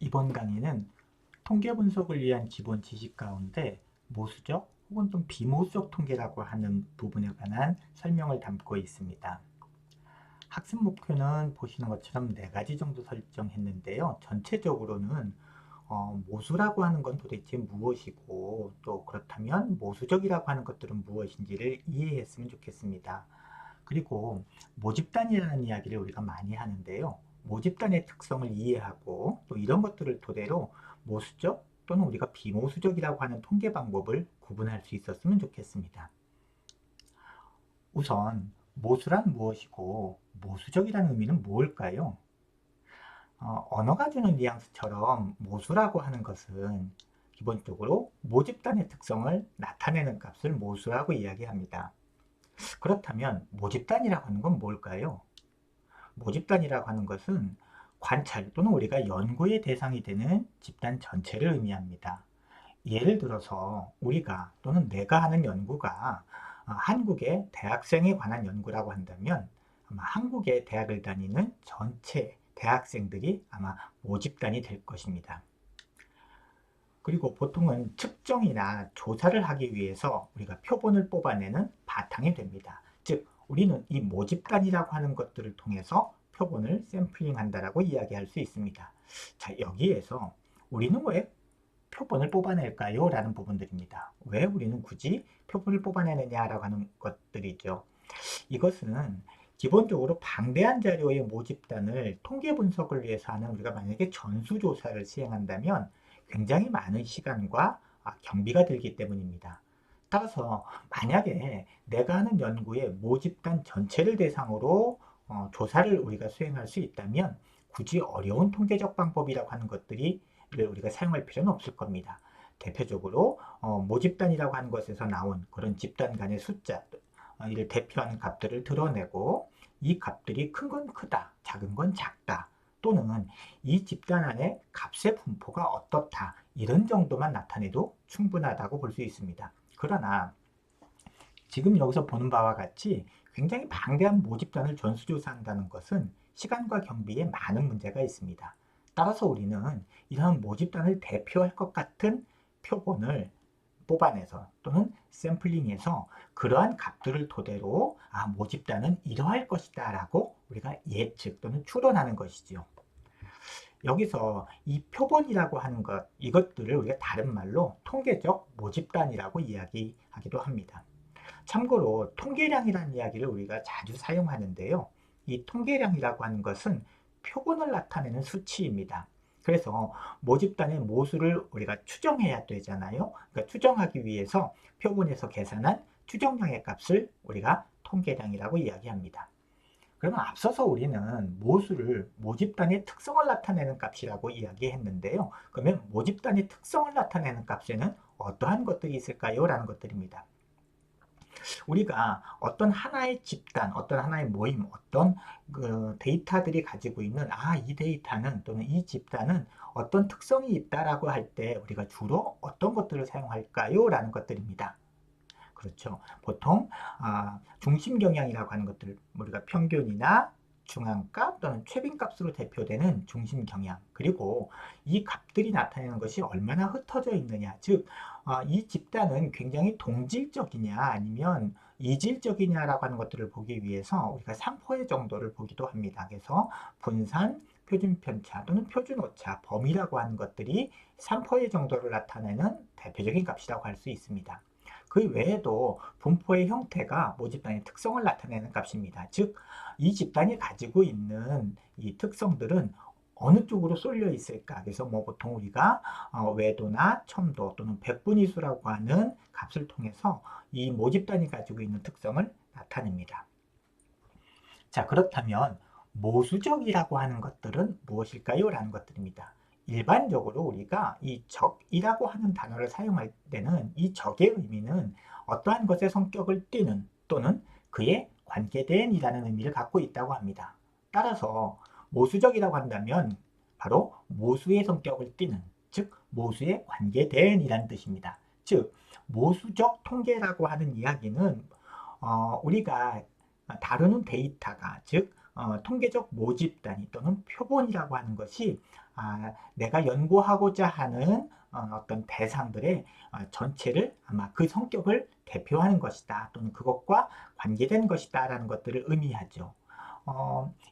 이번 강의는 통계 분석을 위한 기본 지식 가운데 모수적 혹은 좀 비모수적 통계라고 하는 부분에 관한 설명을 담고 있습니다. 학습 목표는 보시는 것처럼 4가지 정도 설정했는데요. 전체적으로는 모수라고 하는 건 도대체 무엇이고, 또 그렇다면 모수적이라고 하는 것들은 무엇인지를 이해했으면 좋겠습니다. 그리고 모집단이라는 이야기를 우리가 많이 하는데요. 모집단의 특성을 이해하고 또 이런 것들을 토대로 모수적 또는 우리가 비모수적이라고 하는 통계 방법을 구분할 수 있었으면 좋겠습니다. 우선 모수란 무엇이고 모수적이라는 의미는 무엇일까요? 언어가 주는 뉘앙스처럼 모수라고 하는 것은 기본적으로 모집단의 특성을 나타내는 값을 모수라고 이야기합니다. 그렇다면 모집단이라고 하는 건 뭘까요? 모집단이라고 하는 것은 관찰 또는 우리가 연구의 대상이 되는 집단 전체를 의미합니다. 예를 들어서 우리가 또는 내가 하는 연구가 한국의 대학생에 관한 연구라고 한다면 아마 한국의 대학을 다니는 전체 대학생들이 아마 모집단이 될 것입니다. 그리고 보통은 측정이나 조사를 하기 위해서 우리가 표본을 뽑아내는 바탕이 됩니다. 즉, 우리는 이 모집단이라고 하는 것들을 통해서 표본을 샘플링 한다라고 이야기할 수 있습니다. 자, 여기에서 우리는 왜 표본을 뽑아낼까요? 라는 부분들입니다. 왜 우리는 굳이 표본을 뽑아내느냐라고 하는 것들이죠. 이것은 기본적으로 방대한 자료의 모집단을 통계 분석을 위해서 하는 우리가 만약에 전수조사를 시행한다면 굉장히 많은 시간과 경비가 들기 때문입니다. 따라서 만약에 내가 하는 연구의 모집단 전체를 대상으로 조사를 우리가 수행할 수 있다면 굳이 어려운 통계적 방법이라고 하는 것들이 우리가 사용할 필요는 없을 겁니다. 대표적으로 모집단이라고 하는 것에서 나온 그런 집단 간의 숫자, 이를 대표하는 값들을 드러내고 이 값들이 큰 건 크다, 작은 건 작다, 또는 이 집단 안에 값의 분포가 어떻다, 이런 정도만 나타내도 충분하다고 볼 수 있습니다. 그러나 지금 여기서 보는 바와 같이 굉장히 방대한 모집단을 전수조사한다는 것은 시간과 경비에 많은 문제가 있습니다. 따라서 우리는 이런 모집단을 대표할 것 같은 표본을 뽑아내서 또는 샘플링해서 그러한 값들을 토대로 모집단은 이러할 것이다 라고 우리가 예측 또는 추론하는 것이죠. 여기서 이 표본이라고 하는 것, 이것들을 우리가 다른 말로 통계적 모집단이라고 이야기하기도 합니다. 참고로 통계량이라는 이야기를 우리가 자주 사용하는데요. 이 통계량이라고 하는 것은 표본을 나타내는 수치입니다. 그래서 모집단의 모수를 우리가 추정해야 되잖아요. 그러니까 추정하기 위해서 표본에서 계산한 추정량의 값을 우리가 통계량이라고 이야기합니다. 그러면 앞서서 우리는 모수를 모집단의 특성을 나타내는 값이라고 이야기했는데요. 그러면 모집단의 특성을 나타내는 값에는 어떠한 것들이 있을까요? 라는 것들입니다. 우리가 어떤 하나의 집단, 어떤 하나의 모임, 어떤 그 데이터들이 가지고 있는 이 데이터는 또는 이 집단은 어떤 특성이 있다라고 할 때 우리가 주로 어떤 것들을 사용할까요? 라는 것들입니다. 그렇죠. 보통 중심 경향이라고 하는 것들, 우리가 평균이나 중앙값 또는 최빈값으로 대표되는 중심 경향, 그리고 이 값들이 나타내는 것이 얼마나 흩어져 있느냐, 즉 이 집단은 굉장히 동질적이냐 아니면 이질적이냐라고 하는 것들을 보기 위해서 우리가 3포의 정도를 보기도 합니다. 그래서 분산, 표준 편차 또는 표준 오차, 범위라고 하는 것들이 3포의 정도를 나타내는 대표적인 값이라고 할 수 있습니다. 그 외에도 분포의 형태가 모집단의 특성을 나타내는 값입니다. 즉, 이 집단이 가지고 있는 이 특성들은 어느 쪽으로 쏠려 있을까? 그래서 보통 우리가 외도나 첨도 또는 백분위수라고 하는 값을 통해서 이 모집단이 가지고 있는 특성을 나타냅니다. 자, 그렇다면 모수적이라고 하는 것들은 무엇일까요? 라는 것들입니다. 일반적으로 우리가 이 적이라고 하는 단어를 사용할 때는 이 적의 의미는 어떠한 것의 성격을 띠는 또는 그에 관계된 이라는 의미를 갖고 있다고 합니다. 따라서 모수적이라고 한다면 바로 모수의 성격을 띠는, 즉 모수에 관계된 이라는 뜻입니다. 즉 모수적 통계라고 하는 이야기는 우리가 다루는 데이터가 즉 통계적 모집 단위 또는 표본이라고 하는 것이 내가 연구하고자 하는 어떤 대상들의 전체를 아마 그 성격을 대표하는 것이다 또는 그것과 관계된 것이다 라는 것들을 의미하죠.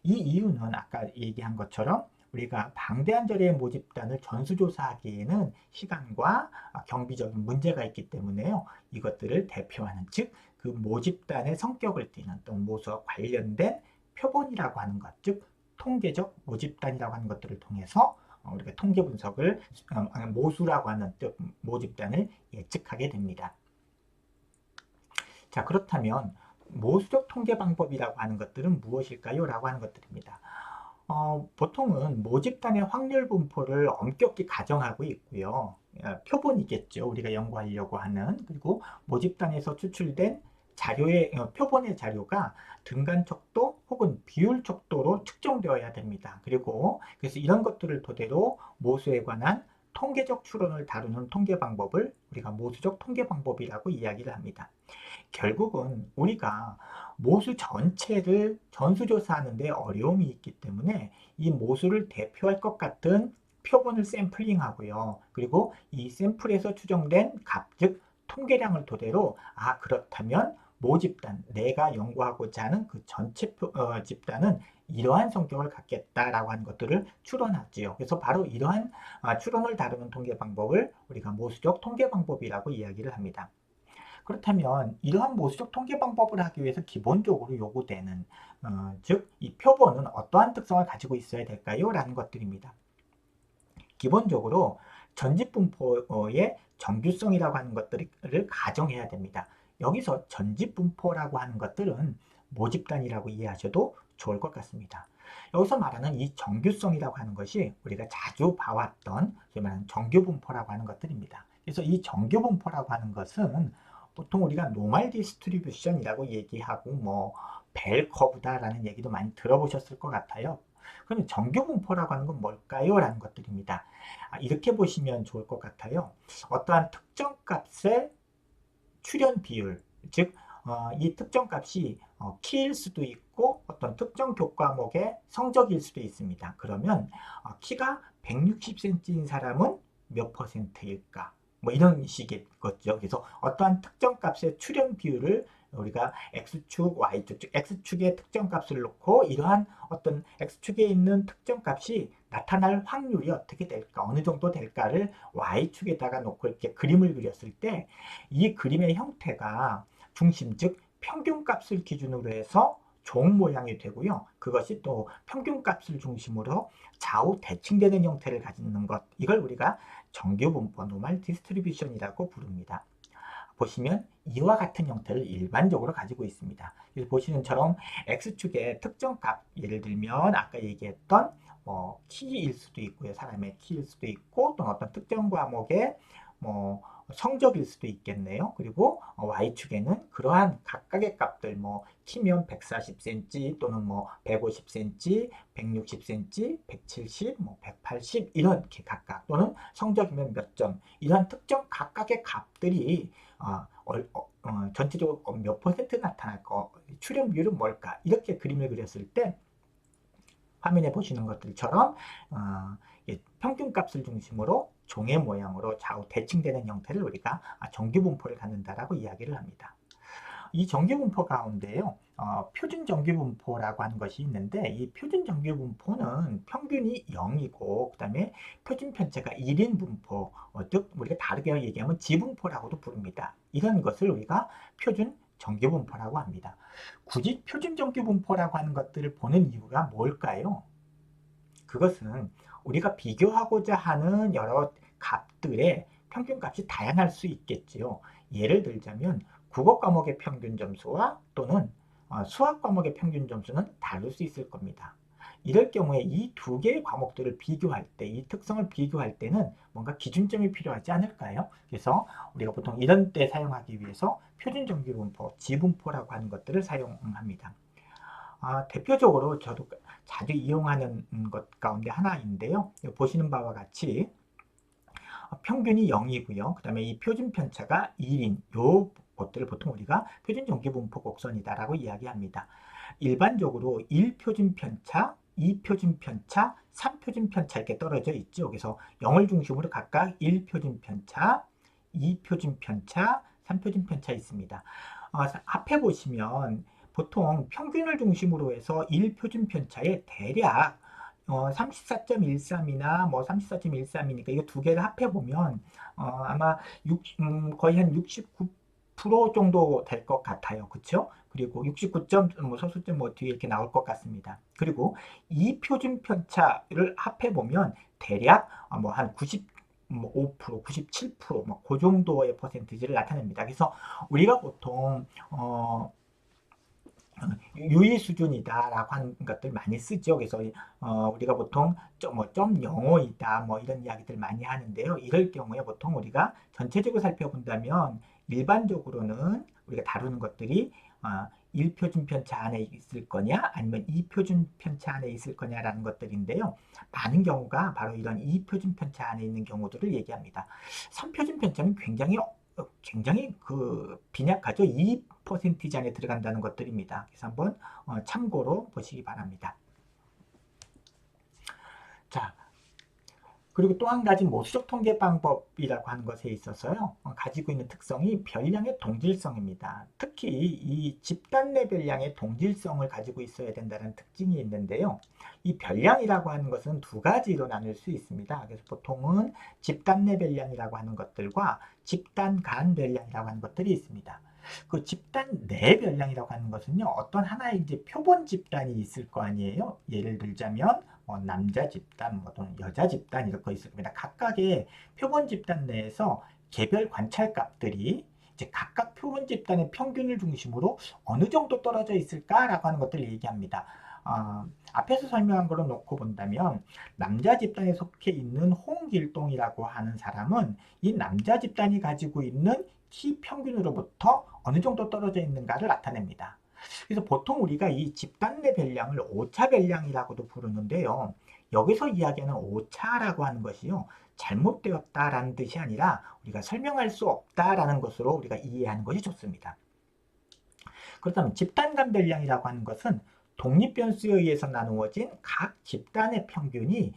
이 이유는 아까 얘기한 것처럼 우리가 방대한 자리의 모집단을 전수조사하기에는 시간과 경비적인 문제가 있기 때문에요. 이것들을 대표하는, 즉 그 모집단의 성격을 띠는 또 모수와 관련된 표본이라고 하는 것, 즉 통계적 모집단이라고 하는 것들을 통해서 우리가 통계 분석을 모수라고 하는 즉 모집단을 예측하게 됩니다. 자, 그렇다면 모수적 통계 방법이라고 하는 것들은 무엇일까요? 라고 하는 것들입니다. 보통은 모집단의 확률 분포를 엄격히 가정하고 있고요. 표본이겠죠. 우리가 연구하려고 하는. 그리고 모집단에서 추출된 자료의 표본의 자료가 등간 척도 혹은 비율 척도로 측정되어야 됩니다. 그리고 그래서 이런 것들을 토대로 모수에 관한 통계적 추론을 다루는 통계 방법을 우리가 모수적 통계 방법이라고 이야기를 합니다. 결국은 우리가 모수 전체를 전수조사하는 데 어려움이 있기 때문에 이 모수를 대표할 것 같은 표본을 샘플링하고요. 그리고 이 샘플에서 추정된 값, 즉 통계량을 토대로 그렇다면 모집단, 내가 연구하고자 하는 그 전체 집단은 이러한 성격을 갖겠다라고 하는 것들을 추론하지요. 그래서 바로 이러한 추론을 다루는 통계 방법을 우리가 모수적 통계 방법이라고 이야기를 합니다. 그렇다면 이러한 모수적 통계 방법을 하기 위해서 기본적으로 요구되는 즉 이 표본은 어떠한 특성을 가지고 있어야 될까요? 라는 것들입니다. 기본적으로 전집 분포의 정규성이라고 하는 것들을 가정해야 됩니다. 여기서 전집 분포라고 하는 것들은 모집단이라고 이해하셔도 좋을 것 같습니다. 여기서 말하는 이 정규성이라고 하는 것이 우리가 자주 봐왔던 말하는 정규분포라고 하는 것들입니다. 그래서 이 정규분포라고 하는 것은 보통 우리가 노멀 디스트리뷰션이라고 얘기하고 벨 커브다라는 얘기도 많이 들어보셨을 것 같아요. 그러면 정규분포라고 하는 건 뭘까요? 라는 것들입니다. 이렇게 보시면 좋을 것 같아요. 어떠한 특정 값의 출현 비율, 즉 이 특정 값이 키일 수도 있고 어떤 특정 교과목의 성적일 수도 있습니다. 그러면 키가 160cm인 사람은 몇 퍼센트일까? 이런 식의 거죠. 그래서 어떠한 특정 값의 출현 비율을 우리가 X축, Y축, 즉 X축의 특정 값을 놓고 이러한 어떤 X축에 있는 특정 값이 나타날 확률이 어떻게 될까, 어느 정도 될까를 Y축에다가 놓고 이렇게 그림을 그렸을 때 이 그림의 형태가 중심, 즉 평균값을 기준으로 해서 종 모양이 되고요. 그것이 또 평균값을 중심으로 좌우 대칭되는 형태를 가지는 것, 이걸 우리가 정규분포 노멀 디스트리뷰션이라고 부릅니다. 보시면 이와 같은 형태를 일반적으로 가지고 있습니다. 그래서 보시는 처럼 X축의 특정 값, 예를 들면 아까 얘기했던 키일 수도 있고요. 사람의 키일 수도 있고 또는 어떤 특정 과목의 성적일 수도 있겠네요. 그리고 Y축에는 그러한 각각의 값들, 키면 140cm 또는 150cm, 160cm, 170, 180 이렇게 각각, 또는 성적이면 몇 점, 이러한 특정 각각의 값들이 전체적으로 몇 퍼센트 나타날 거, 출현 비율은 뭘까, 이렇게 그림을 그렸을 때 화면에 보시는 것들처럼 평균값을 중심으로 종의 모양으로 좌우 대칭되는 형태를 우리가 정규분포를 갖는다라고 이야기를 합니다. 이 정규분포 가운데요, 표준 정규분포라고 하는 것이 있는데, 이 표준 정규분포는 평균이 0이고 그 다음에 표준 편차가 1인 분포, 즉 우리가 다르게 얘기하면 지분포라고도 부릅니다. 이런 것을 우리가 표준 정규분포라고 합니다. 굳이 표준 정규분포라고 하는 것들을 보는 이유가 뭘까요? 그것은 우리가 비교하고자 하는 여러 값들의 평균값이 다양할 수 있겠지요. 예를 들자면 국어 과목의 평균 점수와 또는 수학 과목의 평균 점수는 다를 수 있을 겁니다. 이럴 경우에 이 두 개의 과목들을 비교할 때, 이 특성을 비교할 때는 뭔가 기준점이 필요하지 않을까요? 그래서 우리가 보통 이런 때 사용하기 위해서 표준정규분포, 지분포라고 하는 것들을 사용합니다. 대표적으로 저도 자주 이용하는 것 가운데 하나인데요. 보시는 바와 같이 평균이 0이고요. 그 다음에 이 표준 편차가 1인, 요 것들을 보통 우리가 표준 정규분포 곡선이다라고 이야기합니다. 일반적으로 1표준 편차 2표준 편차, 3표준 편차 이렇게 떨어져 있죠. 그래서 0을 중심으로 각각 1표준 편차, 2표준 편차, 3표준 편차 있습니다. 앞에 보시면 보통 평균을 중심으로 해서 1표준 편차에 대략 34.13이나 뭐 34.13이니까 이거 두 개를 합해 보면 아마 거의 한 69% 정도 될 것 같아요. 그쵸? 그리고 69점, 뭐 소수점 뭐 뒤에 이렇게 나올 것 같습니다. 그리고 이 표준 편차를 합해 보면 대략 뭐 한 95%, 97%, 뭐그 정도의 퍼센티지를 나타냅니다. 그래서 우리가 보통 유의 수준이다라고 하는 것들 많이 쓰죠. 그래서 우리가 보통 점 05이다 뭐 이런 이야기들 많이 하는데요. 이럴 경우에 보통 우리가 전체적으로 살펴본다면 일반적으로는 우리가 다루는 것들이 1표준 편차 안에 있을 거냐 아니면 2표준 편차 안에 있을 거냐라는 것들인데요. 많은 경우가 바로 이런 2표준 편차 안에 있는 경우들을 얘기합니다. 3표준 편차는 굉장히 빈약하죠. 2% 안에 들어간다는 것들입니다. 그래서 한번 참고로 보시기 바랍니다. 자, 그리고 또 한 가지 모수적 통계 방법이라고 하는 것에 있어서요. 가지고 있는 특성이 별량의 동질성입니다. 특히 이 집단 내 별량의 동질성을 가지고 있어야 된다는 특징이 있는데요. 이 별량이라고 하는 것은 두 가지로 나눌 수 있습니다. 그래서 보통은 집단 내 별량이라고 하는 것들과 집단 간 별량이라고 하는 것들이 있습니다. 그 집단 내 별량이라고 하는 것은요. 어떤 하나의 이제 표본 집단이 있을 거 아니에요. 예를 들자면 남자 집단, 또는 여자 집단 이렇게 있을 겁니다. 각각의 표본 집단 내에서 개별 관찰값들이 이제 각각 표본 집단의 평균을 중심으로 어느 정도 떨어져 있을까라고 하는 것들을 얘기합니다. 앞에서 설명한 걸로 놓고 본다면 남자 집단에 속해 있는 홍길동이라고 하는 사람은 이 남자 집단이 가지고 있는 키 평균으로부터 어느 정도 떨어져 있는가를 나타냅니다. 그래서 보통 우리가 이 집단 내 별량을 오차 별량이라고도 부르는데요. 여기서 이야기하는 오차라고 하는 것이요. 잘못되었다라는 뜻이 아니라 우리가 설명할 수 없다라는 것으로 우리가 이해하는 것이 좋습니다. 그렇다면 집단 간 별량이라고 하는 것은 독립변수에 의해서 나누어진 각 집단의 평균이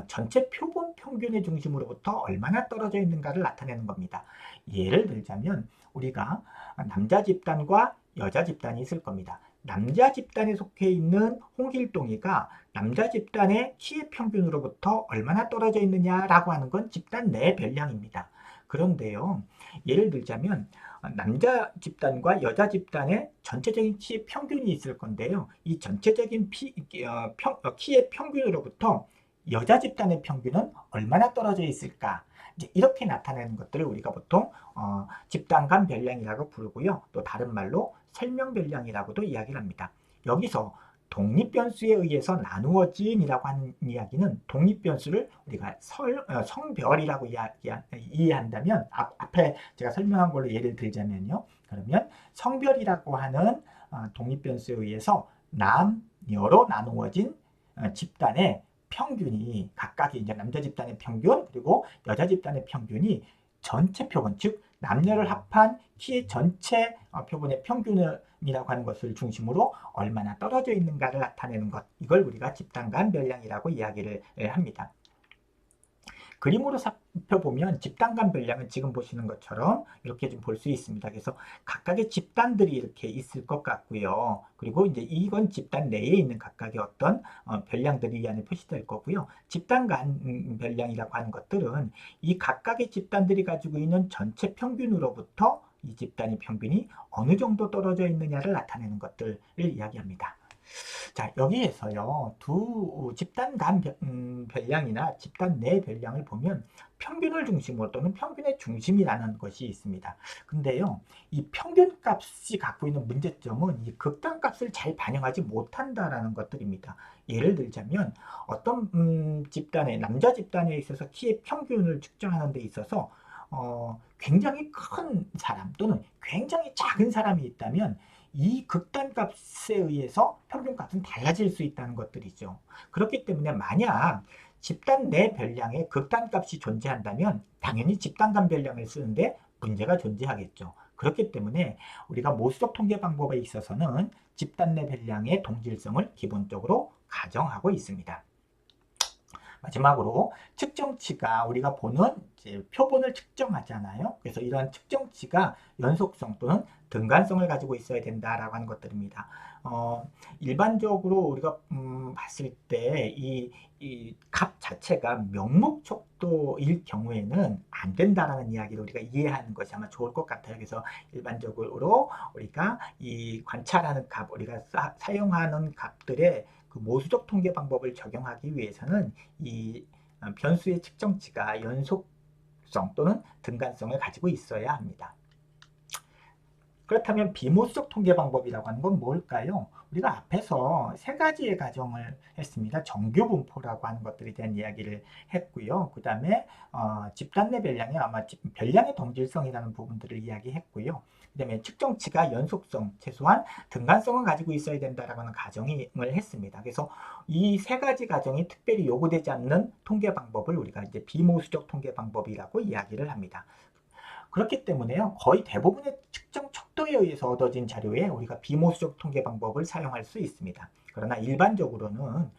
전체 표본 평균의 중심으로부터 얼마나 떨어져 있는가를 나타내는 겁니다. 예를 들자면 우리가 남자 집단과 여자 집단이 있을 겁니다. 남자 집단에 속해 있는 홍길동이가 남자 집단의 키의 평균으로부터 얼마나 떨어져 있느냐라고 하는 건 집단 내 별량입니다. 그런데요, 예를 들자면 남자 집단과 여자 집단의 전체적인 키의 평균이 있을 건데요. 이 전체적인 키의 평균으로부터 여자 집단의 평균은 얼마나 떨어져 있을까? 이제 이렇게 나타내는 것들을 우리가 보통 집단 간 별량이라고 부르고요. 또 다른 말로 설명 별량이라고도 이야기를 합니다. 여기서 독립변수에 의해서 나누어짐이라고 하는 이야기는 독립변수를 우리가 성별이라고 이해한다면 앞에 제가 설명한 걸로 예를 들자면요. 그러면 성별이라고 하는 독립변수에 의해서 남녀로 나누어진 집단의 평균이 각각의 이제 남자 집단의 평균 그리고 여자 집단의 평균이 전체 표본 즉 남녀를 합한 키의 전체 표본의 평균이라고 하는 것을 중심으로 얼마나 떨어져 있는가를 나타내는 것 이걸 우리가 집단 간 별량이라고 이야기를 합니다. 그림으로 살펴보면 집단 간 별량은 지금 보시는 것처럼 이렇게 좀 볼 수 있습니다. 그래서 각각의 집단들이 이렇게 있을 것 같고요. 그리고 이제 이건 집단 내에 있는 각각의 어떤 별량들이 이 안에 표시될 거고요. 집단 간 별량이라고 하는 것들은 이 각각의 집단들이 가지고 있는 전체 평균으로부터 이 집단의 평균이 어느 정도 떨어져 있느냐를 나타내는 것들을 이야기합니다. 자, 여기에서요, 두 집단 간 별량이나 집단 내 별량을 보면 평균을 중심으로 또는 평균의 중심이라는 것이 있습니다. 근데요, 이 평균 값이 갖고 있는 문제점은 이 극단 값을 잘 반영하지 못한다라는 것들입니다. 예를 들자면 어떤 집단에, 남자 집단에 있어서 키의 평균을 측정하는 데 있어서 굉장히 큰 사람 또는 굉장히 작은 사람이 있다면 이 극단값에 의해서 평균값은 달라질 수 있다는 것들이죠. 그렇기 때문에 만약 집단 내 별량에 극단값이 존재한다면 당연히 집단 간 별량을 쓰는데 문제가 존재하겠죠. 그렇기 때문에 우리가 모수적 통계 방법에 있어서는 집단 내 변량의 동질성을 기본적으로 가정하고 있습니다. 마지막으로 측정치가 우리가 보는 이제 표본을 측정하잖아요. 그래서 이러한 측정치가 연속성 또는 등간성을 가지고 있어야 된다라고 하는 것들입니다. 일반적으로 우리가 봤을 때 이 값 자체가 명목척도일 경우에는 안 된다라는 이야기를 우리가 이해하는 것이 아마 좋을 것 같아요. 그래서 일반적으로 우리가 이 관찰하는 값, 우리가 사용하는 값들의 그 모수적 통계 방법을 적용하기 위해서는 이 변수의 측정치가 연속성 또는 등간성을 가지고 있어야 합니다. 그렇다면 비모수적 통계 방법이라고 하는 건 뭘까요? 우리가 앞에서 세 가지의 가정을 했습니다. 정규 분포라고 하는 것들에 대한 이야기를 했고요. 그 다음에 집단 내 변량이 아마 변량의 동질성이라는 부분들을 이야기했고요. 그 다음에 측정치가 연속성, 최소한 등간성을 가지고 있어야 된다라고 하는 가정을 했습니다. 그래서 이 세 가지 가정이 특별히 요구되지 않는 통계 방법을 우리가 이제 비모수적 통계 방법이라고 이야기를 합니다. 그렇기 때문에요, 거의 대부분의 측정 척도에 의해서 얻어진 자료에 우리가 비모수적 통계 방법을 사용할 수 있습니다. 그러나 일반적으로는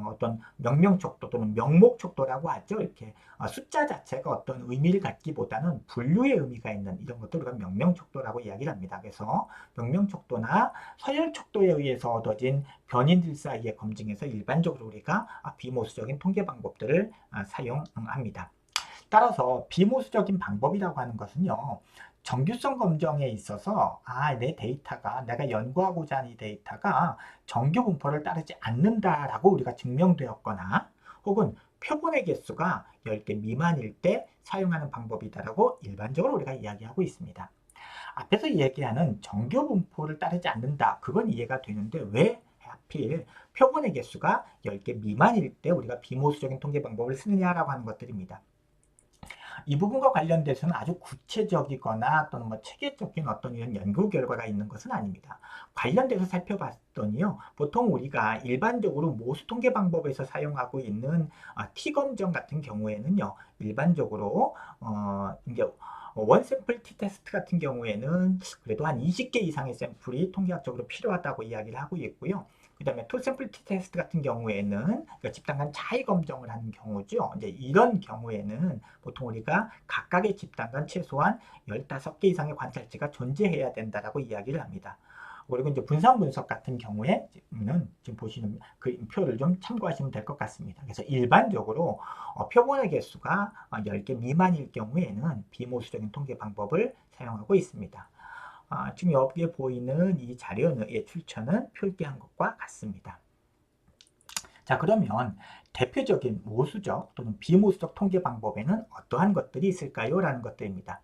어떤 명명 척도 또는 명목 척도라고 하죠. 이렇게 숫자 자체가 어떤 의미를 갖기보다는 분류의 의미가 있는 이런 것들을 우리가 명명 척도라고 이야기를 합니다. 그래서 명명 척도나 서열 척도에 의해서 얻어진 변인들 사이의 검증에서 일반적으로 우리가 비모수적인 통계 방법들을 사용합니다. 따라서 비모수적인 방법이라고 하는 것은요, 정규성 검정에 있어서 내 데이터가, 내가 연구하고자 하는 이 데이터가 정규 분포를 따르지 않는다라고 우리가 증명되었거나 혹은 표본의 개수가 10개 미만일 때 사용하는 방법이다라고 일반적으로 우리가 이야기하고 있습니다. 앞에서 얘기하는 정규 분포를 따르지 않는다, 그건 이해가 되는데 왜 하필 표본의 개수가 10개 미만일 때 우리가 비모수적인 통계 방법을 쓰느냐라고 하는 것들입니다. 이 부분과 관련돼서는 아주 구체적이거나 또는 뭐 체계적인 어떤 이런 연구 결과가 있는 것은 아닙니다. 관련돼서 살펴봤더니요, 보통 우리가 일반적으로 모수 통계 방법에서 사용하고 있는 T 검정 같은 경우에는요, 일반적으로 이제 원 샘플 T 테스트 같은 경우에는 그래도 한 20개 이상의 샘플이 통계학적으로 필요하다고 이야기를 하고 있고요. 그 다음에 투 샘플 T 테스트 같은 경우에는 그러니까 집단 간 차이 검정을 하는 경우죠. 이제 이런 경우에는 보통 우리가 각각의 집단 간 최소한 15개 이상의 관찰치가 존재해야 된다라고 이야기를 합니다. 그리고 이제 분산 분석 같은 경우에는 지금 보시는 그 표를 좀 참고하시면 될 것 같습니다. 그래서 일반적으로 표본의 개수가 10개 미만일 경우에는 비모수적인 통계 방법을 사용하고 있습니다. 지금 여기에 보이는 이 자료의 출처는 표기한 것과 같습니다. 자, 그러면 대표적인 모수적 또는 비모수적 통계 방법에는 어떠한 것들이 있을까요? 라는 것들입니다.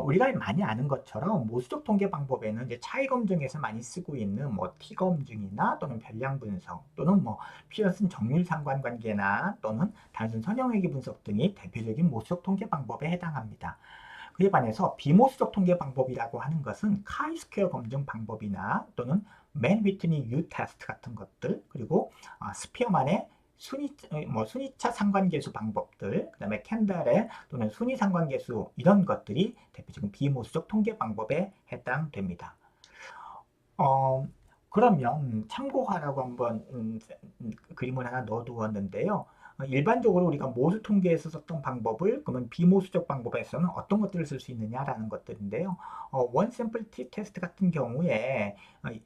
우리가 많이 아는 것처럼 모수적 통계 방법에는 이제 차이 검증에서 많이 쓰고 있는 뭐 T 검증이나 또는 변량 분석 또는 뭐 피어슨 정률 상관관계나 또는 단순 선형회귀 분석 등이 대표적인 모수적 통계 방법에 해당합니다. 그에 반해서 비모수적 통계 방법이라고 하는 것은 카이스퀘어 검증 방법이나 또는 맨 위트니 U 테스트 같은 것들, 그리고 스피어만의 순위차 상관계수 방법들, 그 다음에 캔달의 또는 순위 상관계수, 이런 것들이 대표적인 비모수적 통계 방법에 해당됩니다. 어, 그러면 참고하라고 한번 그림을 하나 넣어두었는데요. 일반적으로 우리가 모수 통계에서 썼던 방법을 그러면 비모수적 방법에서는 어떤 것들을 쓸 수 있느냐라는 것들인데요. 원 샘플 T 테스트 같은 경우에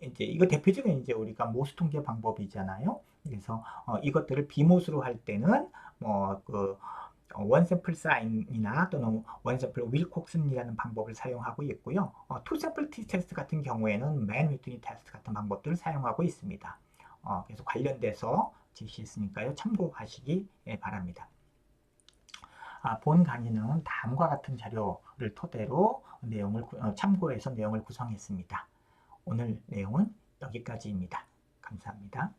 이제 이거 대표적인 이제 우리가 모수 통계 방법이잖아요. 그래서 이것들을 비모수로 할 때는 뭐그 원샘플 사인이나 또는 원샘플 윌콕슨이라는 방법을 사용하고 있고요. 투샘플 T 테스트 같은 경우에는 맨 위트니 테스트 같은 방법들을 사용하고 있습니다. 그래서 관련돼서 제시했으니까요, 참고하시기 바랍니다. 본 강의는 다음과 같은 자료를 토대로 내용을 참고해서 내용을 구성했습니다. 오늘 내용은 여기까지입니다. 감사합니다.